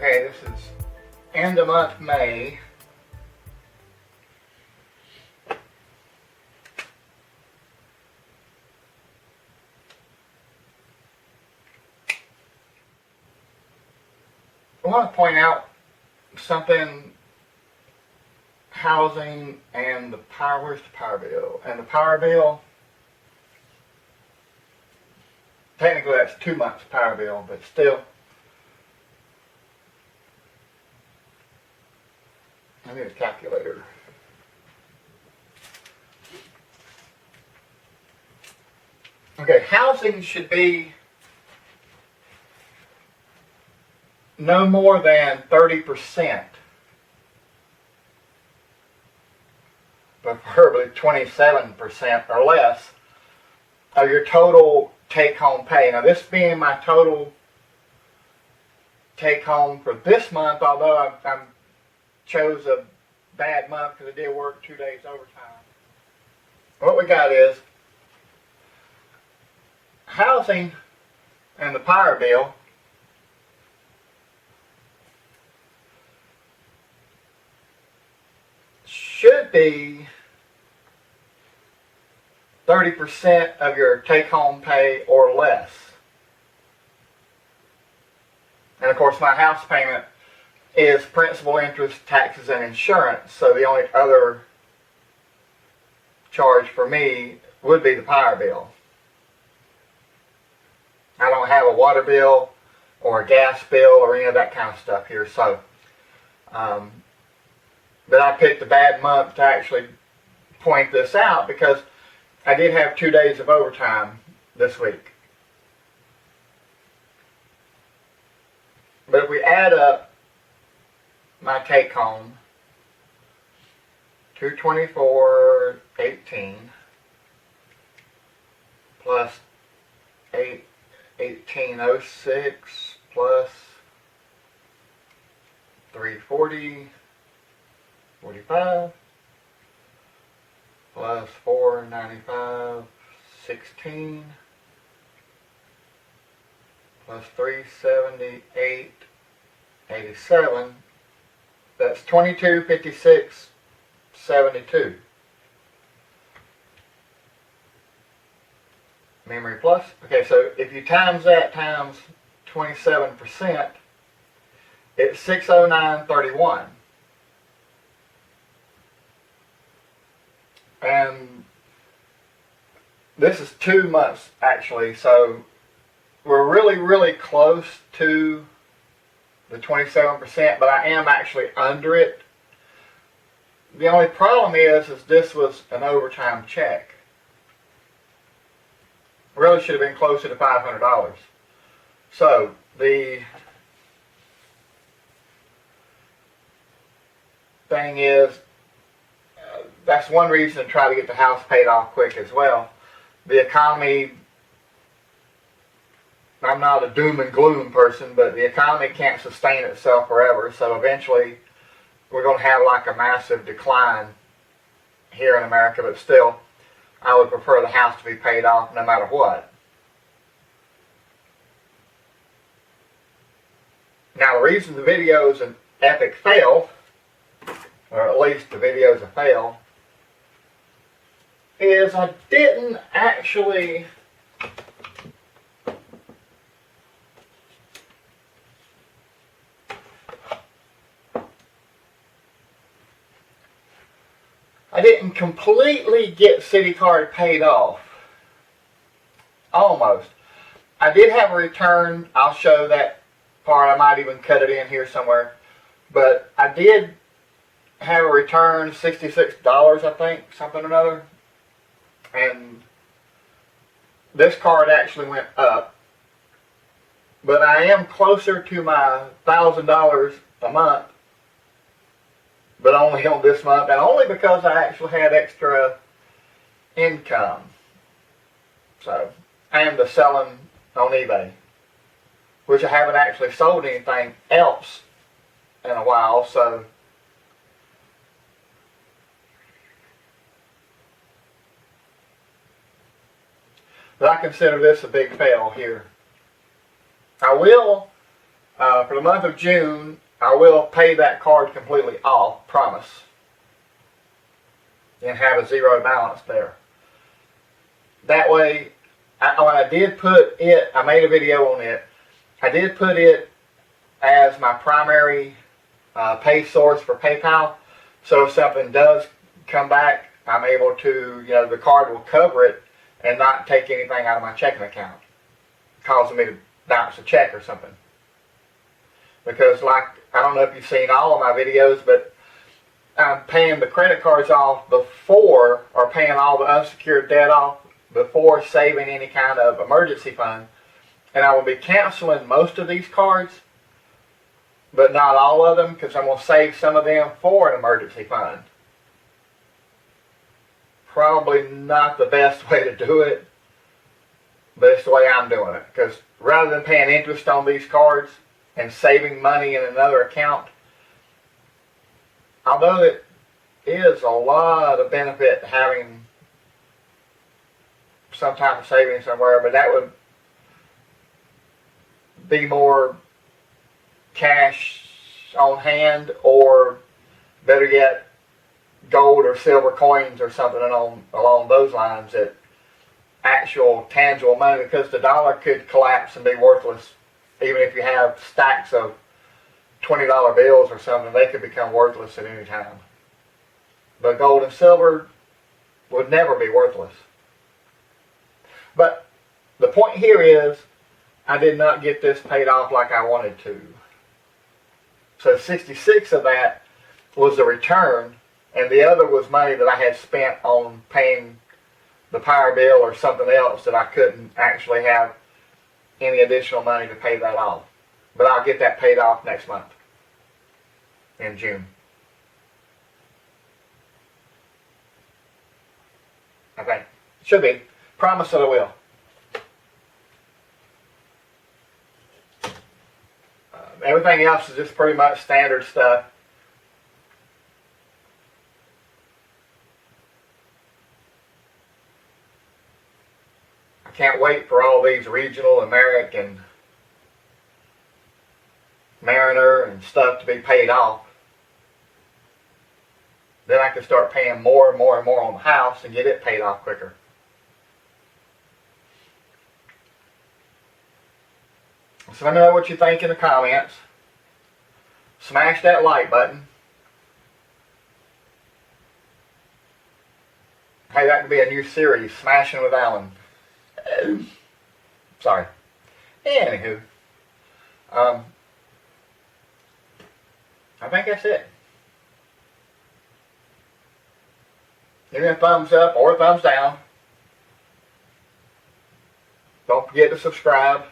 Okay, this is end of month May. I want to point out something, housing and the power. Where's the power bill? And the power bill, technically that's 2 months power bill, but still. I need a calculator. Okay, housing should be no more than 30%, but preferably 27% or less of your total take-home pay. Now, this being my total take-home for this month, although I chose a bad month because I did work 2 days overtime. What we got is housing and the power bill should be 30% of your take-home pay or less. And of course my house payment is principal, interest, taxes, and insurance. So the only other charge for me would be the power bill. I don't have a water bill or a gas bill or any of that kind of stuff here. So, but I picked a bad month to actually point this out because I did have 2 days of overtime this week. But if we add up my take home, 224.18 plus 1806 plus 340.45 plus 495.16 plus 378.87. That's 2256.72. Memory plus. Okay, so if you times that times 27%, it's 609.31. And this is 2 months actually, so we're really close to the 27%, but I am actually under it. The only problem is this was an overtime check. Really should have been closer to $500. So the thing is, that's one reason to try to get the house paid off quick as well. The economy, I'm not a doom and gloom person, but the economy can't sustain itself forever, so eventually we're going to have like a massive decline here in America, but still, I would prefer the house to be paid off no matter what. Now, the reason the video is an epic fail, or at least the video is a fail, is I didn't actually completely get City Card paid off. Almost. I did have a return. I'll show that part. I might even cut it in here somewhere. But I did have a return, $66, I think, something or another. And this card actually went up. But I am closer to my $1,000 a month, but only on this month, and only because I actually had extra income. So, and the selling on eBay, which I haven't actually sold anything else in a while, so but I consider this a big fail here. I will For the month of June, I will pay that card completely off, promise, and have a zero balance there. That way, when I did put it, I made a video on it. I did put it as my primary pay source for PayPal. So if something does come back, I'm able to, the card will cover it and not take anything out of my checking account, causing me to bounce a check or something. Because I don't know if you've seen all of my videos, but I'm paying the credit cards off before, or paying all the unsecured debt off before saving any kind of emergency fund. And I will be canceling most of these cards, but not all of them, because I'm going to save some of them for an emergency fund. Probably not the best way to do it, but it's the way I'm doing it. Because rather than paying interest on these cards and saving money in another account, although it is a lot of benefit having some type of savings somewhere, but that would be more cash on hand, or better yet, gold or silver coins or something along those lines, that actual tangible money, because the dollar could collapse and be worthless. Even if you have stacks of $20 bills or something, they could become worthless at any time. But gold and silver would never be worthless. But the point here is, I did not get this paid off like I wanted to. So 66 of that was a return, and the other was money that I had spent on paying the power bill or something else that I couldn't actually have any additional money to pay that off. But I'll get that paid off next month, in June. I think. Should be. Promise that I will. Everything else is just pretty much standard stuff. I can't wait for all these regional, American, Mariner and stuff to be paid off. Then I can start paying more and more and more on the house and get it paid off quicker. So let me know what you think in the comments. Smash that like button. Hey, that could be a new series, Smashing with Alan. Sorry. Anywho. I think that's it. Give me a thumbs up or a thumbs down. Don't forget to subscribe.